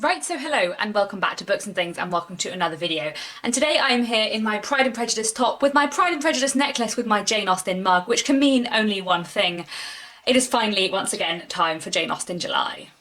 Right, so hello and welcome back to Books and Things and welcome to another video. And today I am here in my Pride and Prejudice top with my Pride and Prejudice necklace with my Jane Austen mug, which can mean only one thing. It is finally, once again, time for Jane Austen July.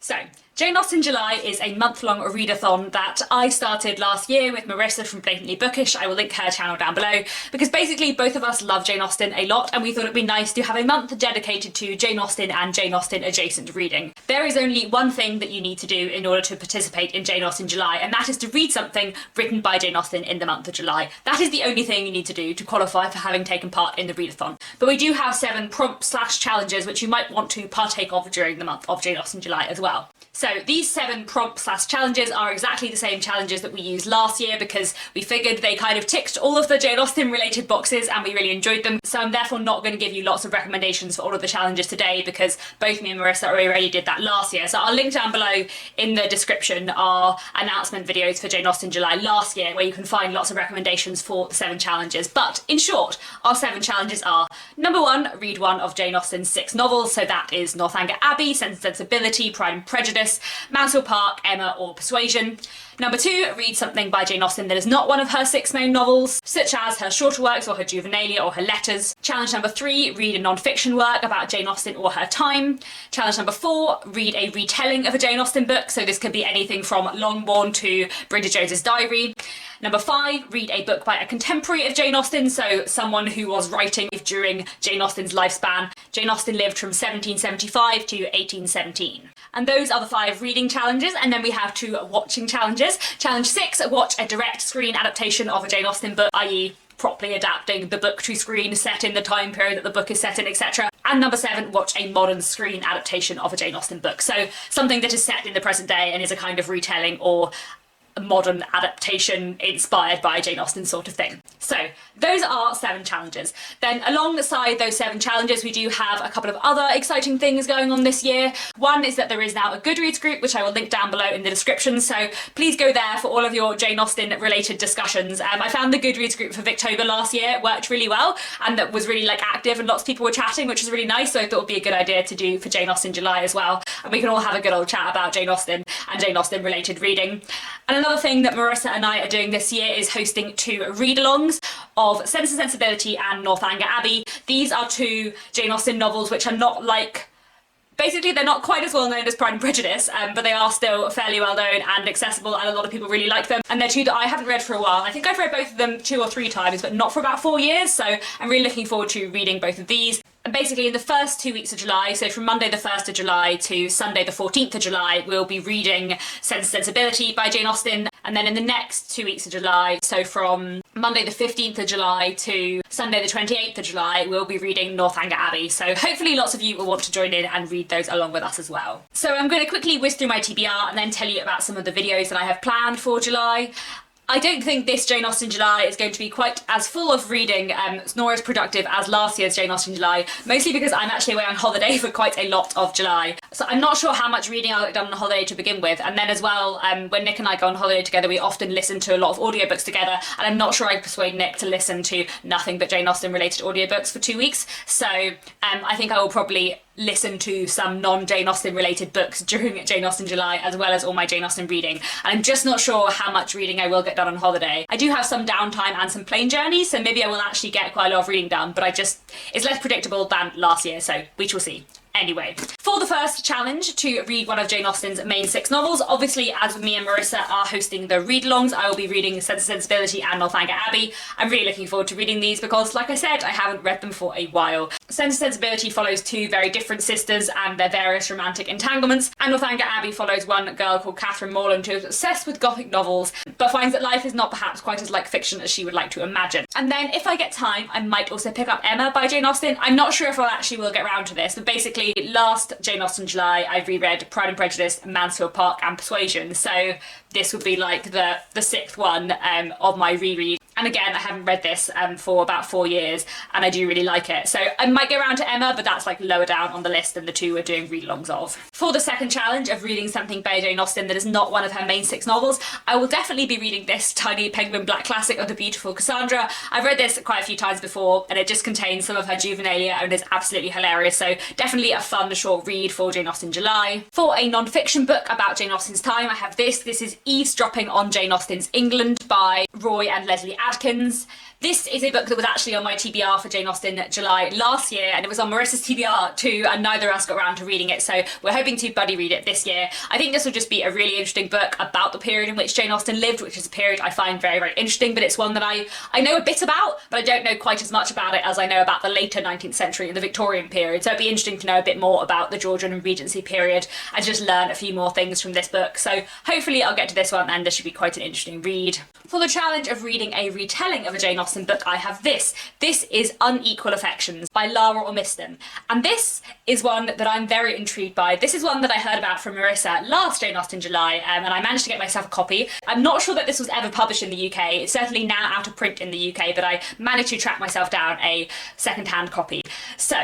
So, Jane Austen July is a month-long readathon that I started last year with Marissa from Blatantly Bookish. I will link her channel down below, because basically both of us love Jane Austen a lot and we thought it'd be nice to have a month dedicated to Jane Austen and Jane Austen adjacent reading. There is only one thing that you need to do in order to participate in Jane Austen July, and that is to read something written by Jane Austen in the month of July. That is the only thing you need to do to qualify for having taken part in the readathon. But we do have 7 prompts/challenges which you might want to partake of during the month of Jane Austen July as well. So these 7 prompts/challenges are exactly the same challenges that we used last year because we figured they kind of ticked all of the Jane Austen related boxes and we really enjoyed them. So I'm therefore not going to give you lots of recommendations for all of the challenges today because both me and Marissa already did that last year. So I'll link down below in the description our announcement videos for Jane Austen July last year where you can find lots of recommendations for the 7 challenges. But in short, our 7 challenges are: number 1, read one of Jane Austen's 6 novels. So that is Northanger, Abbey, Sensibility, Pride and Prejudice, Mansfield Park, Emma or Persuasion. Number 2, read something by Jane Austen that is not one of her 6 main novels, such as her shorter works or her juvenilia or her letters. Challenge number 3, read a non-fiction work about Jane Austen or her time. Challenge number 4, read a retelling of a Jane Austen book, so this could be anything from Longbourn to Bridget Jones's Diary. Number 5, read a book by a contemporary of Jane Austen, so someone who was writing during Jane Austen's lifespan. Jane Austen lived from 1775 to 1817. And those are the 5 reading challenges, and then we have 2 watching challenges. Challenge 6, watch a direct screen adaptation of a Jane Austen book, i.e. properly adapting the book to screen set in the time period that the book is set in, etc. And number 7, watch a modern screen adaptation of a Jane Austen book. So something that is set in the present day and is a kind of retelling or a modern adaptation inspired by Jane Austen sort of thing. So those are 7 challenges. Then alongside those 7 challenges we do have a couple of other exciting things going on this year. One is that there is now a Goodreads group which I will link down below in the description, so please go there for all of your Jane Austen related discussions. I found the Goodreads group for Victober last year, it worked really well and that was really active and lots of people were chatting, which was really nice, so I thought it would be a good idea to do for Jane Austen July as well, and we can all have a good old chat about Jane Austen and Jane Austen related reading. And another thing that Marissa and I are doing this year is hosting 2 read-alongs of Sensibility and Northanger, Abbey. These are 2 Jane Austen novels which are not basically they're not quite as well known as Pride and Prejudice, but they are still fairly well known and accessible and a lot of people really like them. And they're 2 that I haven't read for a while. I think I've read both of them 2 or 3 times, but not for about 4 years, so I'm really looking forward to reading both of these. And basically in the first 2 weeks of July, so from Monday the 1st of July to Sunday the 14th of July, we'll be reading Sensibility by Jane Austen. And then in the next 2 weeks of July, so from Monday the 15th of July to Sunday the 28th of July, we'll be reading Northanger Abbey. So hopefully lots of you will want to join in and read those along with us as well. So I'm going to quickly whiz through my TBR and then tell you about some of the videos that I have planned for July. I don't think this Jane Austen July is going to be quite as full of reading nor as productive as last year's Jane Austen July, mostly because I'm actually away on holiday for quite a lot of July. So I'm not sure how much reading I'll get done on holiday to begin with, and then as well, when Nick and I go on holiday together we often listen to a lot of audiobooks together, and I'm not sure I'd persuade Nick to listen to nothing but Jane Austen related audiobooks for 2 weeks, so I think I will probably listen to some non-Jane Austen related books during Jane Austen July as well as all my Jane Austen reading. And I'm just not sure how much reading I will get done on holiday. I do have some downtime and some plane journeys, so maybe I will actually get quite a lot of reading done, but it's less predictable than last year, so we shall see. Anyway, for the first challenge, to read one of Jane Austen's main 6 novels, obviously as me and Marissa are hosting the read-alongs, I will be reading Sensibility and Northanger Abbey. I'm really looking forward to reading these because, like I said, I haven't read them for a while. Sensibility follows 2 very different sisters and their various romantic entanglements, and Northanger Abbey follows one girl called Catherine Morland who is obsessed with Gothic novels, but finds that life is not perhaps quite as like fiction as she would like to imagine. And then, if I get time, I might also pick up Emma by Jane Austen. I'm not sure if I actually will get around to this, but basically last Jane Austen July I reread Pride and Prejudice, Mansfield Park and Persuasion, so this would be like the 6th one of my reread. And again, I haven't read this for about 4 years, and I do really like it. So I might get around to Emma, but that's like lower down on the list than the two we're doing read-alongs of. For the second challenge of reading something by Jane Austen that is not one of her main 6 novels, I will definitely be reading this tiny penguin black classic of the beautiful Cassandra. I've read this quite a few times before, and it just contains some of her juvenilia and is absolutely hilarious. So definitely a fun short read for Jane Austen July. For a non-fiction book about Jane Austen's time, I have this. This is Eavesdropping on Jane Austen's England by Roy and Leslie Adkins. This is a book that was actually on my TBR for Jane Austen July last year, and it was on Marissa's TBR too, and neither of us got around to reading it, so we're hoping to buddy read it this year. I think this will just be a really interesting book about the period in which Jane Austen lived, which is a period I find very, very interesting, but it's one that I know a bit about, but I don't know quite as much about it as I know about the later 19th century and the Victorian period, so it'd be interesting to know a bit more about the Georgian and Regency period and just learn a few more things from this book. So hopefully I'll get to this one, and this should be quite an interesting read. For the challenge of reading a retelling of a Jane Austen book, I have this. This is Unequal Affections by Lara Ormiston. And this is one that I'm very intrigued by. This is one that I heard about from Marissa last Jane Austen July, and I managed to get myself a copy. I'm not sure that this was ever published in the UK. It's certainly now out of print in the UK, but I managed to track myself down a second-hand copy. So,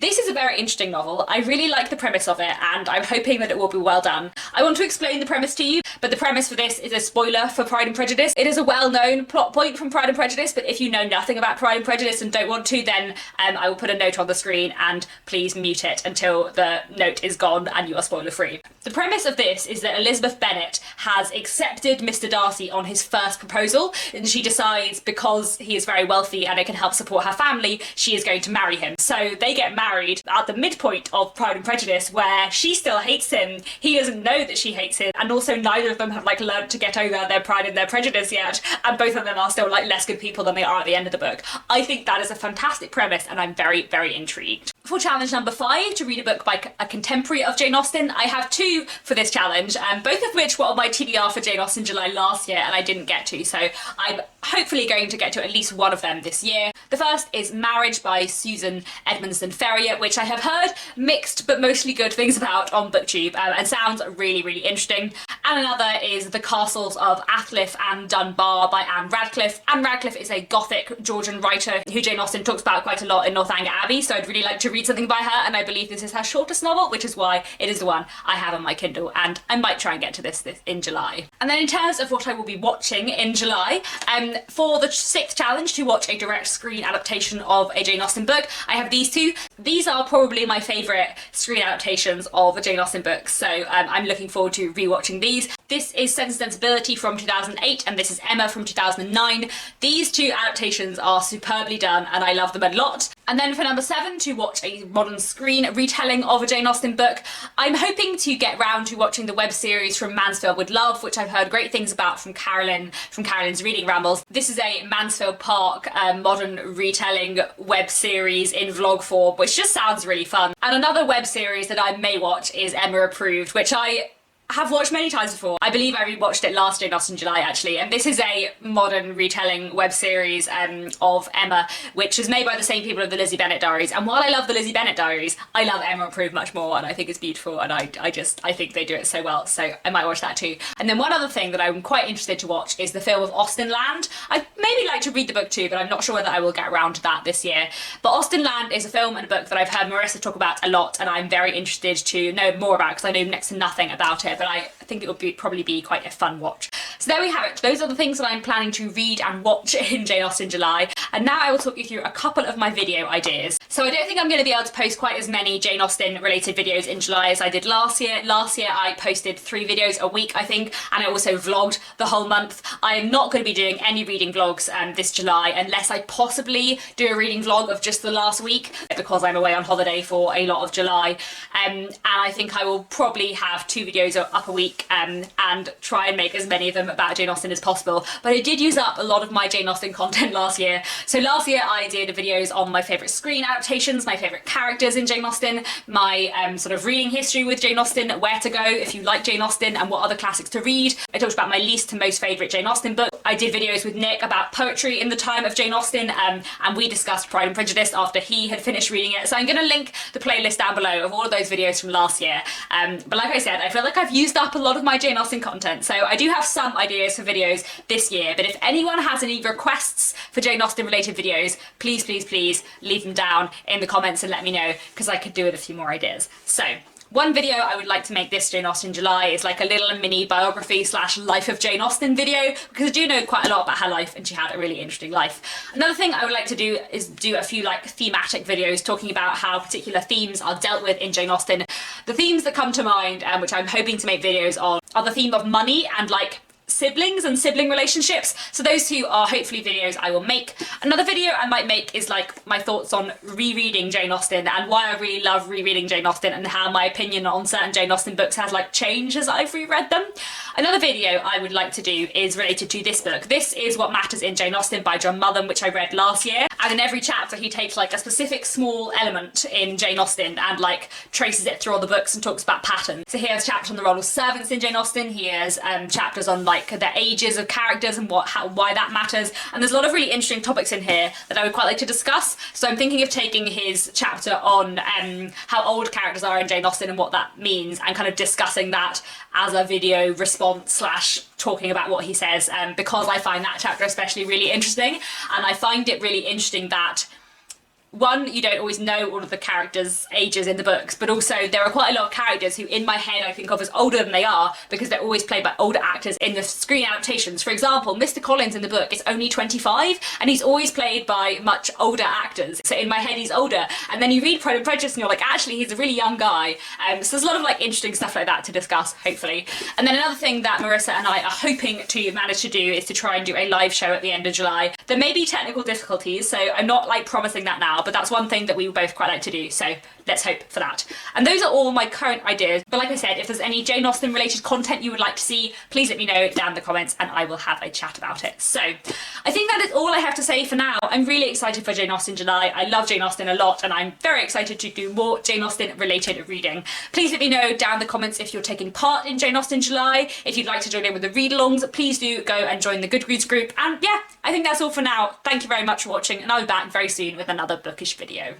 this is a very interesting novel. I really like the premise of it, and I'm hoping that it will be well done. I want to explain the premise to you, but the premise for this is a spoiler for Pride and Prejudice. It is a well-known plot point from Pride and Prejudice, but if you know nothing about Pride and Prejudice and don't want to, then I will put a note on the screen, and please mute it until the note is gone and you are spoiler-free. The premise of this is that Elizabeth Bennet has accepted Mr. Darcy on his first proposal, and she decides because he is very wealthy and it can help support her family, she is going to marry him. So they get married at the midpoint of Pride and Prejudice, where she still hates him, he doesn't know that she hates him, and also neither of them have like learned to get over their pride and their prejudice yet, and both of them are still like less good people than they are at the end of the book. I think that is a fantastic premise, and I'm very, very intrigued. For challenge number 5, to read a book by a contemporary of Jane Austen, I have 2 for this challenge, both of which were on my TBR for Jane Austen July last year and I didn't get to, so I'm hopefully going to get to at least one of them this year. The first is Marriage by Susan Edmondson Ferrier, which I have heard mixed but mostly good things about on BookTube, and sounds really, really interesting. And another is The Castles of Athliff and Dunbar by Anne Radcliffe. Anne Radcliffe is a Gothic Georgian writer who Jane Austen talks about quite a lot in Northanger Abbey, so I'd really like to read something by her, and I believe this is her shortest novel, which is why it is the one I have on my Kindle, and I might try and get to this in July. And then in terms of what I will be watching in July, for the 6th challenge to watch a direct screen adaptation of a Jane Austen book, I have these 2. These are probably my favourite screen adaptations of a Jane Austen book, so I'm looking forward to rewatching these. This is Sensibility from 2008, and this is Emma from 2009. These 2 adaptations are superbly done, and I love them a lot. And then for number 7, to watch a modern screen retelling of a Jane Austen book, I'm hoping to get round to watching the web series From Mansfield with Love, which I've heard great things about from Carolyn's Reading Rambles. This is a Mansfield Park modern retelling web series in vlog form, which just sounds really fun. And another web series that I may watch is Emma Approved, which I have watched many times before. I believe I rewatched it last Jane Austen July actually, and this is a modern retelling web series of Emma, which is made by the same people of the Lizzie Bennet Diaries, and while I love the Lizzie Bennet Diaries, I love Emma Approved much more, and I think it's beautiful, and I think they do it so well, so I might watch that too. And then one other thing that I'm quite interested to watch is the film of Austenland. I'd maybe like to read the book too, but I'm not sure whether I will get around to that this year. But Austenland is a film and a book that I've heard Marissa talk about a lot, and I'm very interested to know more about because I know next to nothing about it, but I think it would probably be quite a fun watch. So there we have it. Those are the things that I'm planning to read and watch in Jane Austen July. And now I will talk you through a couple of my video ideas. So I don't think I'm going to be able to post quite as many Jane Austen related videos in July as I did last year. Last year I posted 3 videos a week, I think, and I also vlogged the whole month. I am not going to be doing any reading vlogs this July unless I possibly do a reading vlog of just the last week, because I'm away on holiday for a lot of July. And I think I will probably have 2 videos up a week and try and make as many of them about Jane Austen as possible. But I did use up a lot of my Jane Austen content last year. So last year I did videos on my favourite screen adaptations, my favourite characters in Jane Austen, my sort of reading history with Jane Austen, where to go if you like Jane Austen and what other classics to read. I talked about my least to most favourite Jane Austen book. I did videos with Nick about poetry in the time of Jane Austen, and we discussed Pride and Prejudice after he had finished reading it. So I'm going to link the playlist down below of all of those videos from last year. But like I said, I feel like I've used up a lot of my Jane Austen content, so I do have some ideas for videos this year. But if anyone has any requests for Jane Austen related videos, please, please, please leave them down in the comments and let me know, because I could do with a few more ideas. So one video I would like to make this Jane Austen July is like a little mini biography / life of Jane Austen video, because I do know quite a lot about her life and she had a really interesting life. Another thing I would like to do is do a few like thematic videos talking about how particular themes are dealt with in Jane Austen. The themes that come to mind, which I'm hoping to make videos on, are the theme of money and like siblings and sibling relationships. So those two are hopefully videos I will make. Another video I might make is like my thoughts on rereading Jane Austen and why I really love rereading Jane Austen, and how my opinion on certain Jane Austen books has like changed as I've reread them. Another video I would like to do is related to this book. This is What Matters in Jane Austen by John Mullen, which I read last year. And in every chapter he takes like a specific small element in Jane Austen and like traces it through all the books and talks about patterns. So he has chapters on the role of servants in Jane Austen. He has chapters on like the ages of characters and why that matters. And there's a lot of really interesting topics in here that I would quite like to discuss. So I'm thinking of taking his chapter on how old characters are in Jane Austen and what that means, and kind of discussing that as a video response / talking about what he says, because I find that chapter especially really interesting. And I find it really interesting that, one, you don't always know all of the characters' ages in the books, but also there are quite a lot of characters who in my head I think of as older than they are, because they're always played by older actors in the screen adaptations. For example, Mr. Collins in the book is only 25 and he's always played by much older actors. So in my head he's older, and then you read Pride and Prejudice and you're like, actually he's a really young guy. So there's a lot of like interesting stuff like that to discuss, hopefully. And then another thing that Marissa and I are hoping to manage to do is to try and do a live show at the end of July. There may be technical difficulties, so I'm not like promising that now, but that's one thing that we would both quite like to do, so let's hope for that. And those are all my current ideas, but like I said, if there's any Jane Austen related content you would like to see, please let me know down in the comments and I will have a chat about it. So I think that is all I have to say for now. I'm really excited for Jane Austen July. I love Jane Austen a lot and I'm very excited to do more Jane Austen related reading. Please let me know down in the comments if you're taking part in Jane Austen July. If you'd like to join in with the read-alongs, please do go and join the Goodreads group. And yeah, I think that's all for now. Thank you very much for watching, and I'll be back very soon with another bookish video.